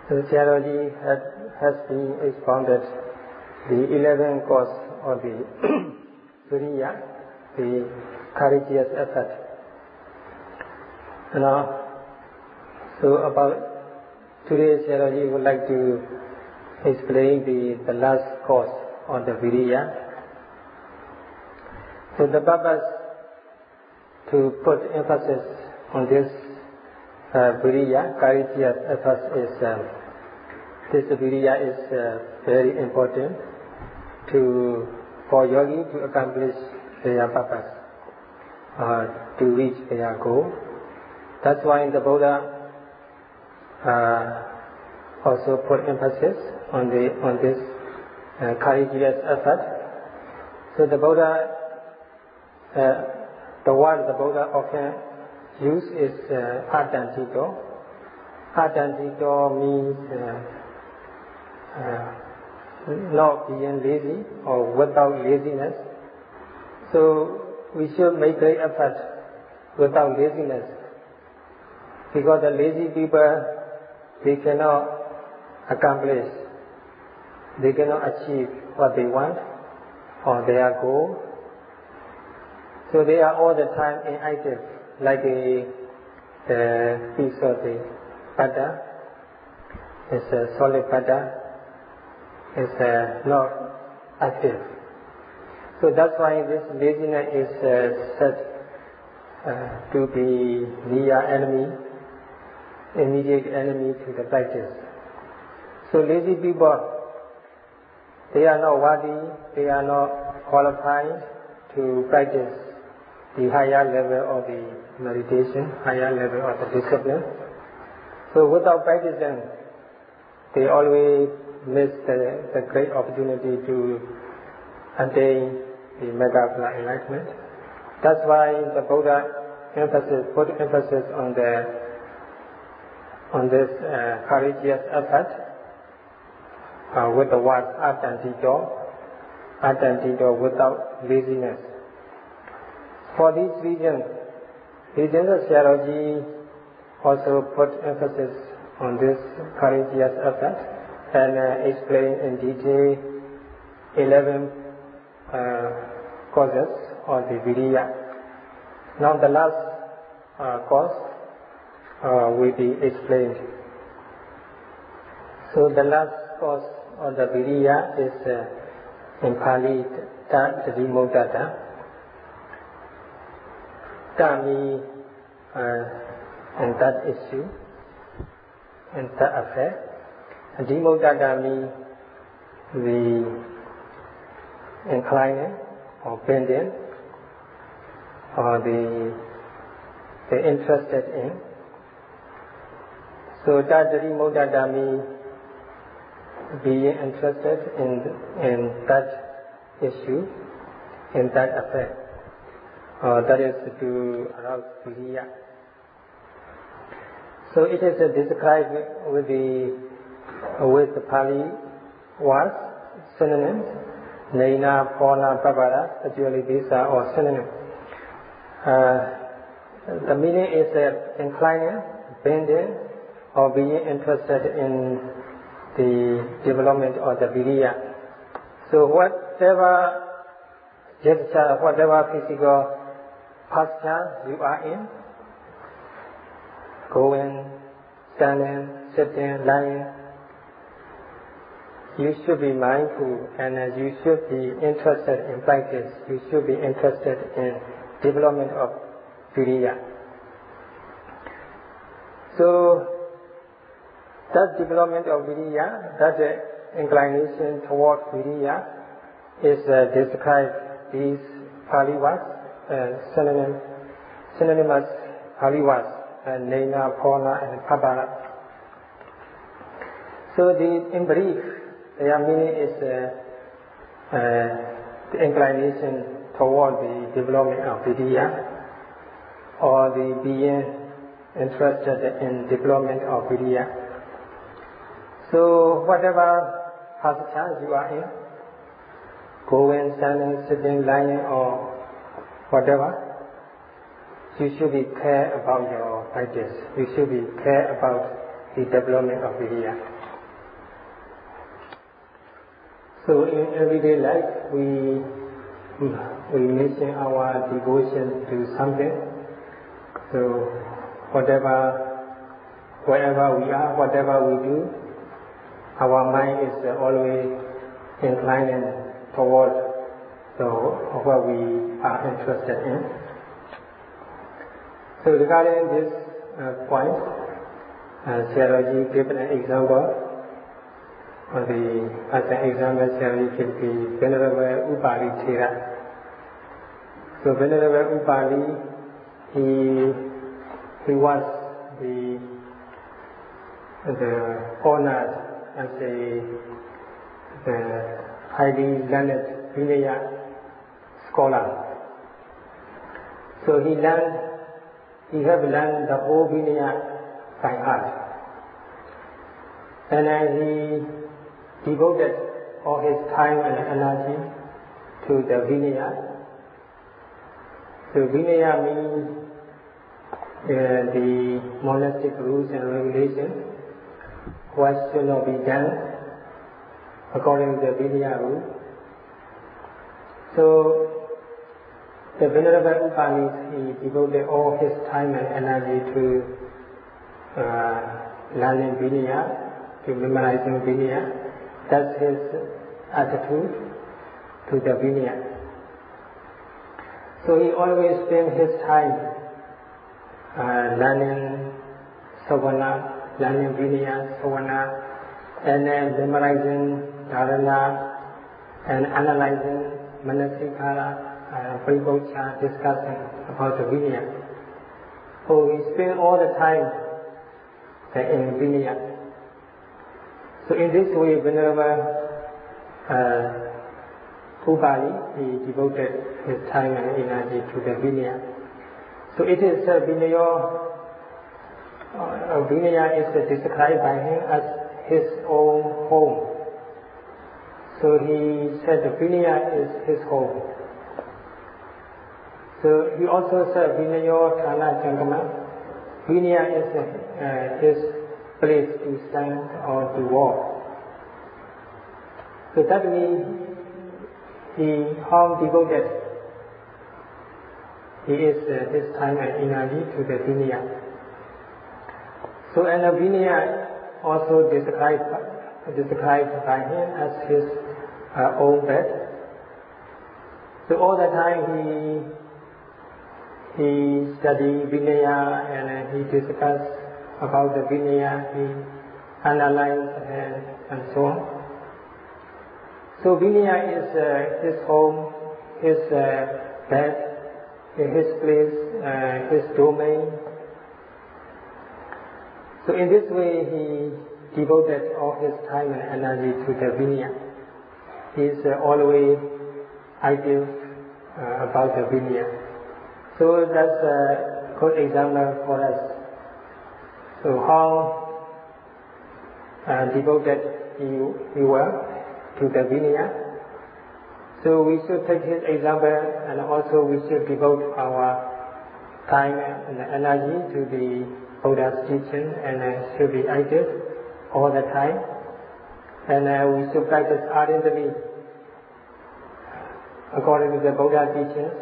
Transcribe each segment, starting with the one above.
So Sayadaw has been expounded the 11 cause of the Viriya, the courageous effort. Now, so about today, Sayadaw would like to explain the last cause of the Viriya. So the purpose to put emphasis on this Viriya, courageous effort, is this Viriya is very important for yogi to accomplish their purpose, to reach their goal. That's why the Buddha also put emphasis on this courageous effort. So the Buddha, the word the Buddha often use is Paṇḍitā. Paṇḍitā means not being lazy or without laziness. So we should make great effort without laziness, because the lazy people, they cannot accomplish, they cannot achieve what they want or their goal. So they are all the time inactive, like a piece of the butter. It's a solid butter. It's not active. So that's why this laziness is said to be near enemy, immediate enemy to the practice. So lazy people, they are not worthy, they are not qualified to practice the higher level of the meditation, higher level of the discipline. So without practicing, they always miss the great opportunity to attain the Megaphala enlightenment. That's why the Buddha put emphasis on this courageous effort with the word Paṇḍitā, without laziness. For this reason, Sayadaw also put emphasis on this courageous effort and explain in detail 11 causes of the Viriya. Now the last cause will be explained. So the last cause of the Viriya is in Pali Dhamma. That means and that issue and that affair. And Dhamma means the inclining or bending or the interested in. So that Dhamma means being interested in that issue, in that affair. That is to arouse Viriya. So it is described with the Pali words, synonyms, Naina, Pona, Babara. Actually these are all synonyms. The meaning is inclining, bending, or being interested in the development of the Viriya. So whatever gesture, whatever physical posture you are in, going, standing, sitting, lying, you should be mindful and you should be interested in practice. You should be interested in development of Viriya. So that development of Viriya, that inclination toward Viriya is described these Pali words, synonymous Pali words, Naina, Pona, and Pabara. So in brief, their meaning is the inclination toward the development of Viriya, or the being interested in development of Viriya. So whatever posture you are in, going, standing, sitting, lying, or whatever, you should be care about your practice. You should be care about the development of Viriya. So in everyday life, we mention our devotion to something. So wherever we are, whatever we do, our mind is always inclining towards what we are interested in. So regarding this point, Sayadaw gave an example. As an example, Sayadaw can be Venerable Upali Thera. So Venerable Upali, he was the honored as the highly learned Viriya scholar. So he have learned the whole Viriya by heart, and he devoted all his time and energy to the Viriya. So Viriya means the monastic rules and regulations, what should not be done according to the Viriya rule. So the Venerable Upali, he devoted all his time and energy to learning Viriya, to memorizing Viriya. That's his attitude to the Viriya. So he always spent his time learning Savana, learning Viriya, Savana, and then memorizing Dharana and analyzing Manasikara, Paribocha, discussing about the Viriya. So he spent all the time in Viriya. So in this way, Venerable Upali, he devoted his time and energy to the Viriya. So it is Viriya is described by him as his own home. So he said the Viriya is his home. So he also said Viriya Thana Jangama. Viriya is his place to stand or to walk. So that means how devoted he is his time and energy to the Viriya. So and the Viriya also described by him as his own bed. So all the time he studied Viriya and he discussed about the Viriya, he analyzed and so on. So Viriya is his home, his bed, his place, his domain. So in this way he devoted all his time and energy to the Viriya. He is always ideal about the Viriya. So that's a good example for us. So how devoted he was to the Viriya. So we should take his example, and also we should devote our time and energy to the Buddha's teaching, and should be active all the time. And we should practice ardently according to the Buddha teachings,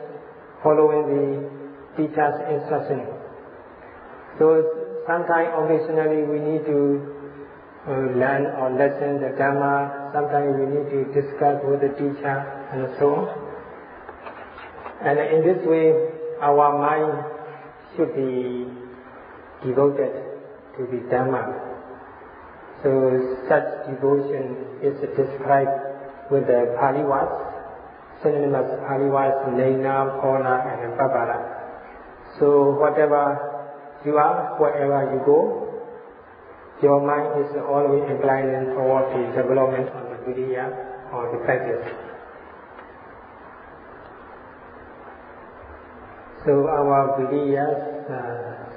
following the teacher's instruction. So sometimes occasionally we need to learn or listen the Dhamma. Sometimes we need to discuss with the teacher and so on. And in this way, our mind should be devoted to the Dhamma. So such devotion is described with the Pali words, synonymous Pali words, Naina, Pona, and Babara. So whatever you are, wherever you go, your mind is always inclining towards the development of the Viriya or the practice. So our Viriya's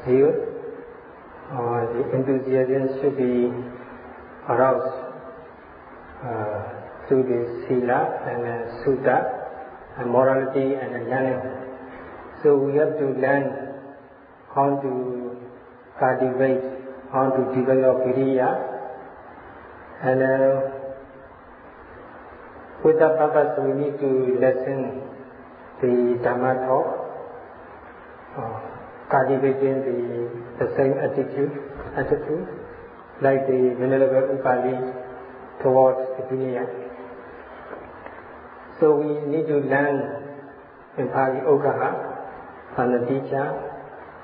zeal or the enthusiasm should be aroused through the Sila and Sutta and morality and learning. So we have to learn how to cultivate how to develop Viriya. And with that purpose, we need to listen the Dhamma talk, cultivating the same attitude, like the Venerable Upali towards the Viriya. So we need to learn in Pali Okaha from the teacher,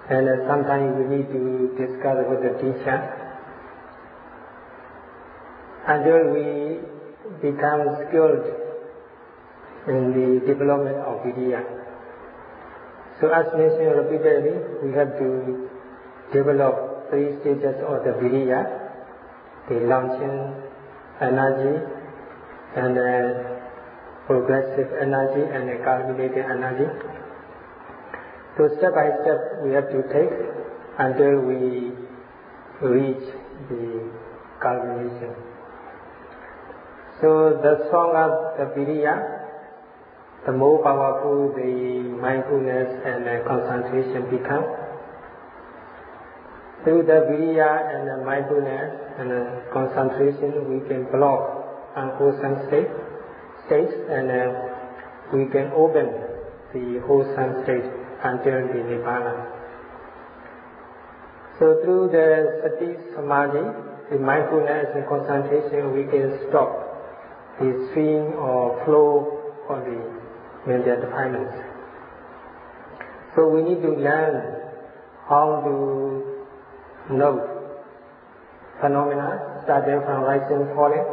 and sometimes we need to discuss with the teacher until we become skilled in the development of Viriya. So as mentioned repeatedly, we have to develop 3 stages of the Viriya: the launching energy, and progressive energy, and culminating energy. So step by step we have to take until we reach the culmination. So the stronger the Viriya, the more powerful the mindfulness and concentration become. Through the Viriya and the mindfulness and concentration, we can block unwholesome states, and we can open the wholesome state until the Nibbana. So through the Sati Samadhi, the mindfulness and concentration, we can stop the stream or flow of the mental defilements. So we need to learn how to note phenomena starting from rising, falling,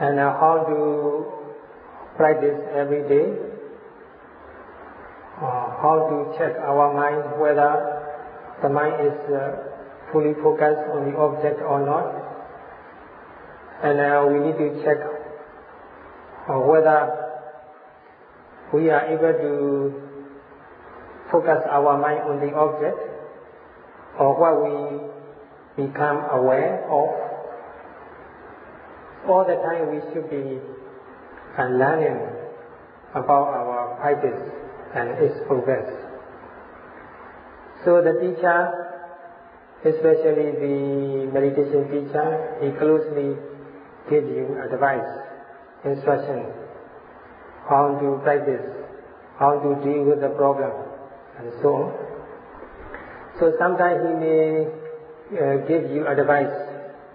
and how to practice every day, how to check our mind whether the mind is fully focused on the object or not, and we need to check whether we are able to focus our mind on the object or what we become aware of. All the time we should be learning about our practice and its progress. So the teacher, especially the meditation teacher, he closely gives you advice, instruction, how to practice, how to deal with the problem, and so on. So sometimes he may give you advice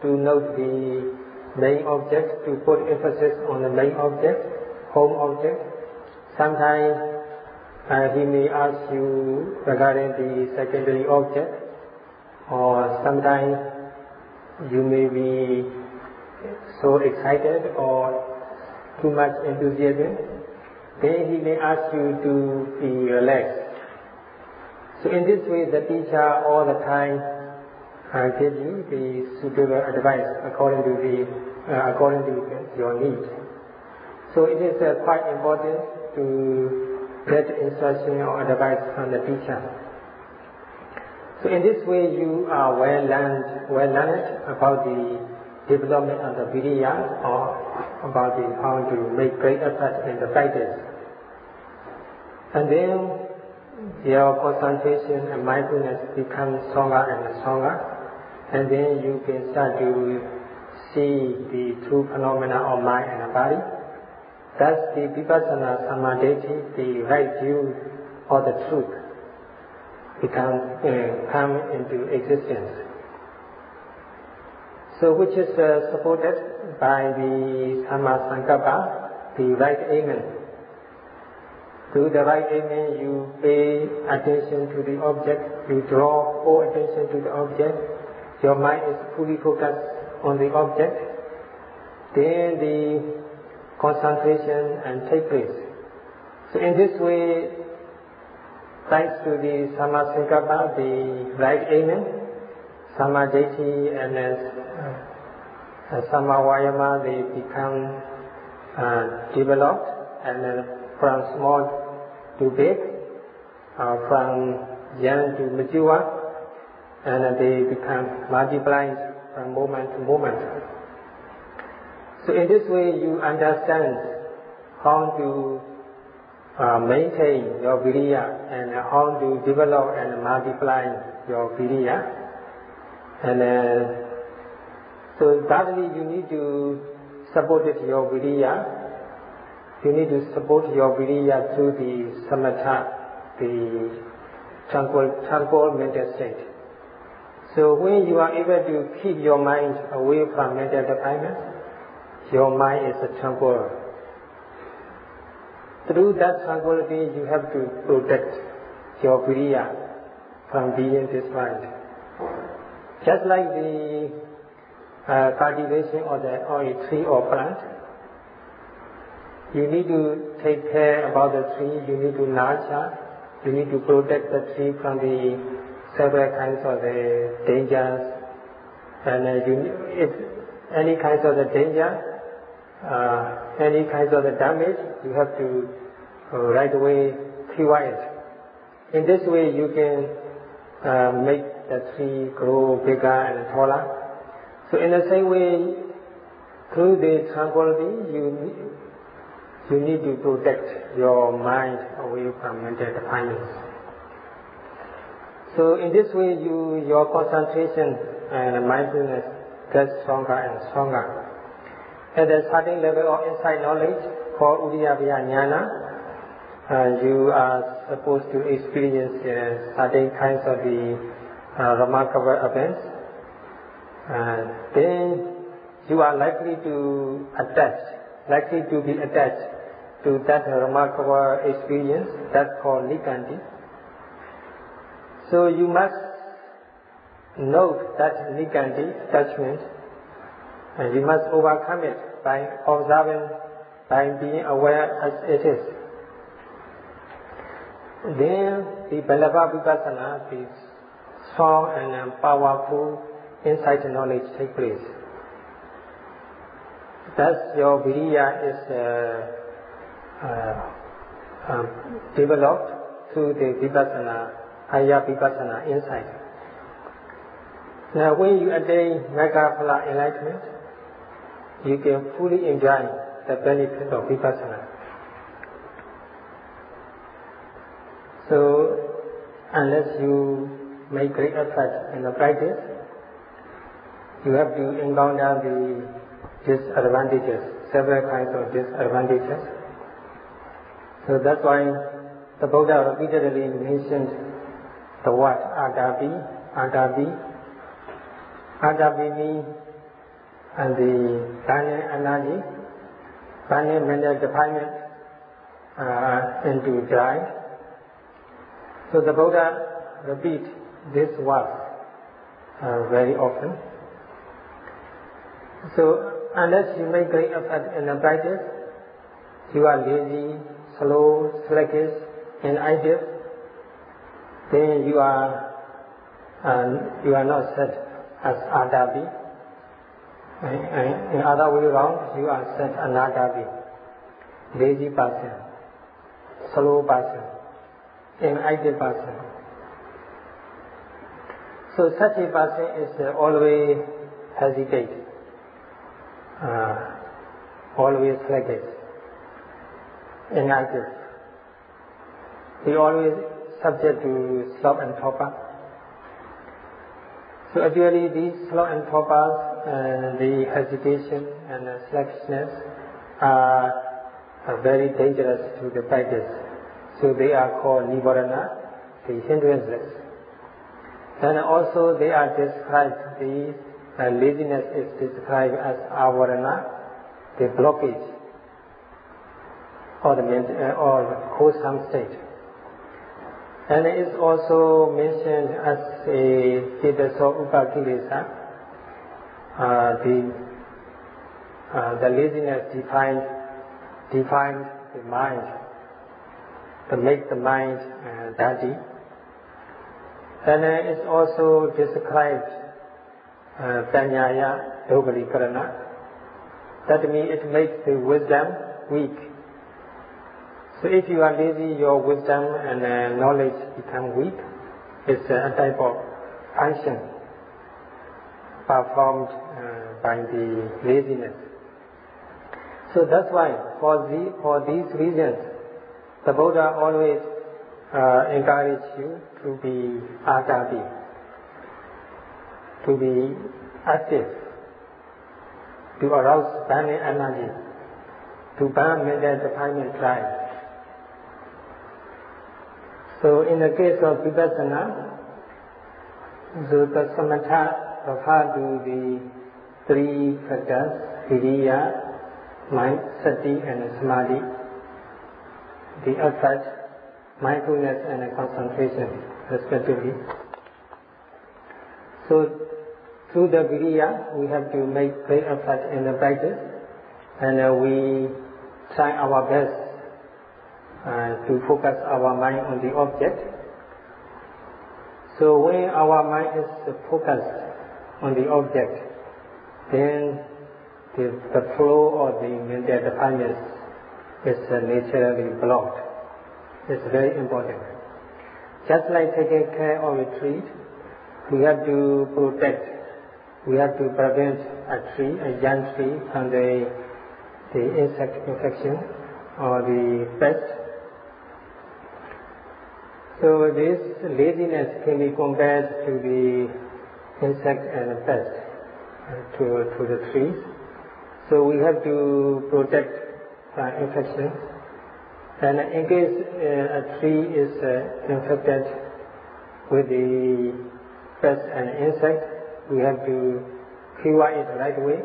to note the main object, to put emphasis on the main object, home object. Sometimes he may ask you regarding the secondary object, or sometimes you may be so excited or too much enthusiasm. Then he may ask you to be relaxed. So in this way, the teacher all the time gives you the suitable advice according to your needs. So it is quite important to get instruction or advice from the teacher. So in this way, you are well learned about the development of the Viriya, or about how to make great effort in the practice. And then your concentration and mindfulness become stronger and stronger, and then you can start to see the true phenomena of mind and body. Thus the Vipassana Samadhi, the right view of the truth, come into existence. So which is supported by the Dhamma Sankappa, the right aiming. Through the right aiming, you pay attention to the object, you draw full attention to the object, your mind is fully focused on the object, then the concentration and take place. So in this way, thanks to the Dhamma Sankappa, the right aiming, Samadhi and Samavayama, they become developed, and from small to big, from young to mature, and they become multiplied from moment to moment. So in this way you understand how to maintain your Viriya and how to develop and multiply your Viriya. And so thirdly, you need to support your Viriya. You need to support your Viriya through the samatha, the tranquil mental state. So when you are able to keep your mind away from mental defilement, your mind is tranquil. Through that tranquility, you have to protect your Viriya from being destroyed. Just like the cultivation of a tree or plant, you need to take care about the tree, you need to nurture, you need to protect the tree from the several kinds of the dangers. And if any kinds of the danger, any kinds of the damage, you have to right away cure it. In this way, you can make the tree grow bigger and taller. So in the same way, through the tranquility, you need to protect your mind away from mental defilements. So in this way, your concentration and mindfulness gets stronger and stronger. At a certain level of insight knowledge called Udiyabhya Jnana, you are supposed to experience certain kinds of the remarkable events. Then you are likely to be attached to that remarkable experience that's called Nikanti. So you must note that Nikanti attachment, and you must overcome it by observing, by being aware as it is. Then the Balava Vipassana, the strong and powerful insight knowledge take place. Thus your Viriya is developed through the Vipassana, higher Vipassana insight. Now when you attain Magga-phala enlightenment, you can fully enjoy the benefit of Vipassana. So unless you make great effort in the practice, you have to encounter the disadvantages, several kinds of disadvantages. So that's why the Buddha repeatedly mentioned the word Adabi. Adabi means and the burning mental defilement into dry. So the Buddha repeats this word very often. So unless you make great effort in the practice, you are lazy, slow, sluggish, inactive, then you are not set as Adabi. In other way around, you are set Anadabi, lazy person, slow person, inactive person. So such a person is always hesitate, always sluggish, inactive. He always subject to sloth and torpor. So actually these sloth and torpors, the hesitation and the sluggishness are very dangerous to the practice. So they are called nivarana, the hindrances. And also they are described, the laziness is described as avarana, the blockage, or the wholesome state. And it is also mentioned as a Hidaso Upakilesa, the laziness defined the mind, to make the mind dirty. And it is also described Panyaya Dogalikarana, that means it makes the wisdom weak. So if you are lazy, your wisdom and knowledge become weak. It's a type of function performed by the laziness. So that's why, for these reasons, The Buddha always encourage you to be agati, to be active, to arouse burning energy, to burn mental defilement drive. So in the case of Vipassana, so the samatha refer to the three factors, Viriya, mind, sati and samadhi, the effort, mindfulness and concentration respectively. So through the Viriya, we have to make great effort in the practice, and we try our best to focus our mind on the object. So when our mind is focused on the object, then the flow of the mental defilements is naturally blocked. It's very important. Just like taking care of a tree, we have to protect, we have to prevent a tree, a young tree, from the insect infection or the pest. So this laziness can be compared to the insect and pest, to the trees. So we have to protect from infection. And in case a tree is infected with the pest and insect, we have to cure it the right way.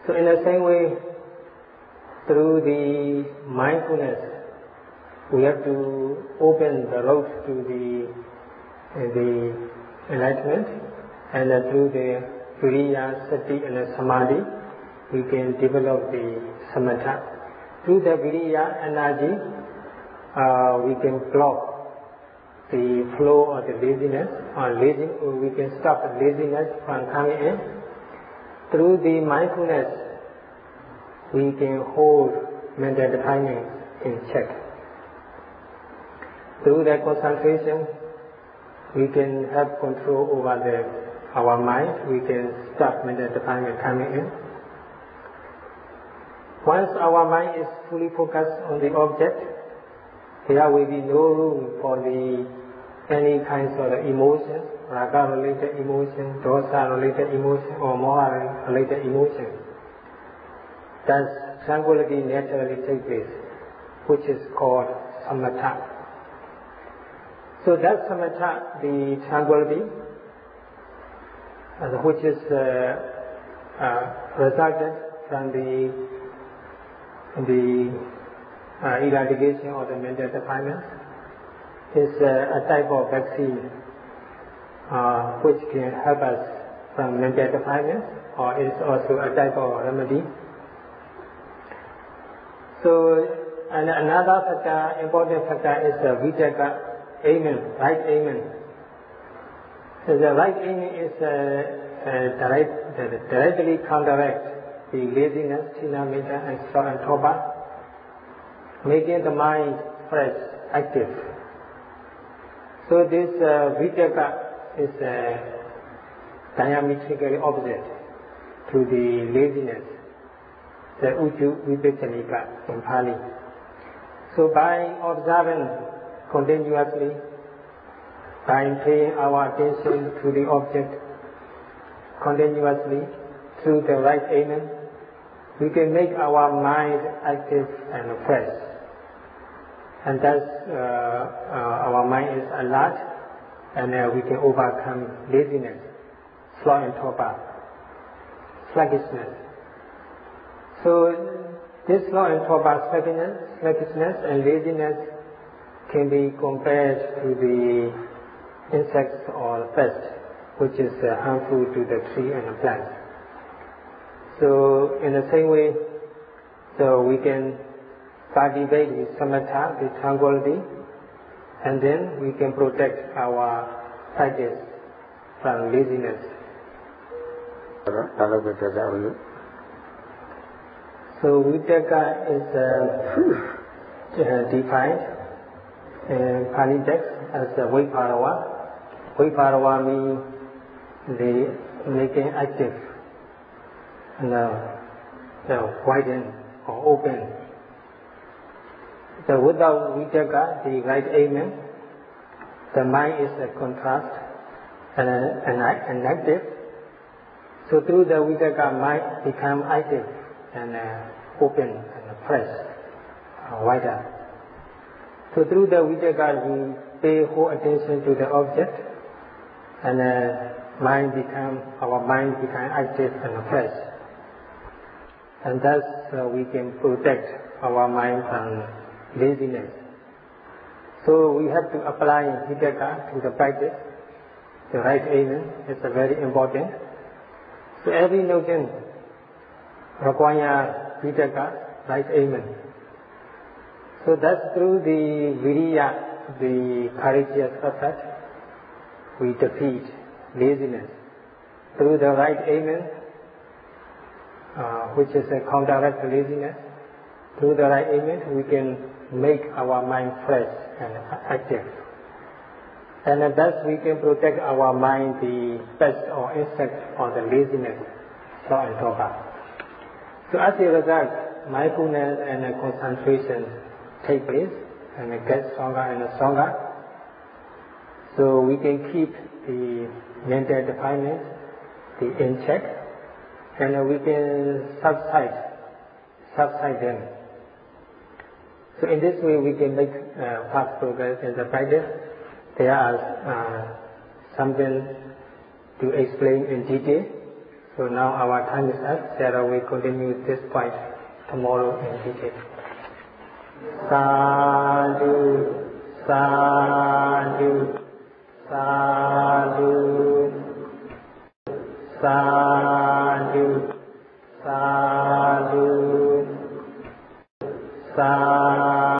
So in the same way, through the mindfulness, we have to open the road to the enlightenment, and through the Viriya, Sati and Samadhi, we can develop the samatha. Through the Viriya energy, we can block the flow of the laziness, or we can stop the laziness from coming in. Through the mindfulness, we can hold mental defilements in check. Through that concentration, we can have control over our mind. We can stop mental defilement coming in. Once our mind is fully focused on the object, there will be no room for any kinds of emotions, raga-related emotion, dosa-related emotion, or moha-related emotion. Thus, tranquility naturally takes place, which is called samatha. So that samatha, the tranquility, which is resulted from the eradication of the mental defilements, is a type of vaccine which can help us from mental defilements, or is also a type of remedy. So, and another factor, important factor, is vitakka, amen, right amen. So the right amen is directly counteract the laziness, tina, metta, and sloth and toba, making the mind fresh, active. So this vitakka is diametrically opposite to the laziness, the uju vipachanika in Pali. So by observing continuously, by paying our attention to the object continuously through the right amen, we can make our mind active and fresh. And thus our mind is alert, and we can overcome laziness, sloth and torpor, sluggishness. So this sloth and torpor, sluggishness and laziness can be compared to the insects or pests, which is harmful to the tree and the plant. So in the same way, so we can cultivate the samatha, the tranquility, and then we can protect our practice from laziness. So vitakka is defined in Pali text as Viparava. Viparava means the making active, and widen or open. So without vitaka, the right amen, the mind is a contrast and an active. So through the vitaka, mind become active and open and fresh, wider. So through the vitaka, we pay whole attention to the object, and our mind become active and fresh. And thus we can protect our mind from laziness. So we have to apply vitaka to the practice. The right amen is very important. So every notion requires vitaka, right amen. So that's through the Viriya, the courageous effort, we defeat laziness. Through the right amen, which is a counteract laziness, through the right amen we can make our mind fresh and active. And thus we can protect our mind the pest or insect or the laziness, sloth and torpor. So as a result, mindfulness and concentration take place and get stronger and stronger. So we can keep the mental defilements in check, and we can subside them. So in this way we can make fast progress in the practice. There are something to explain in detail. So now our time is up. Sarah will continue this point tomorrow in detail. Sadhu.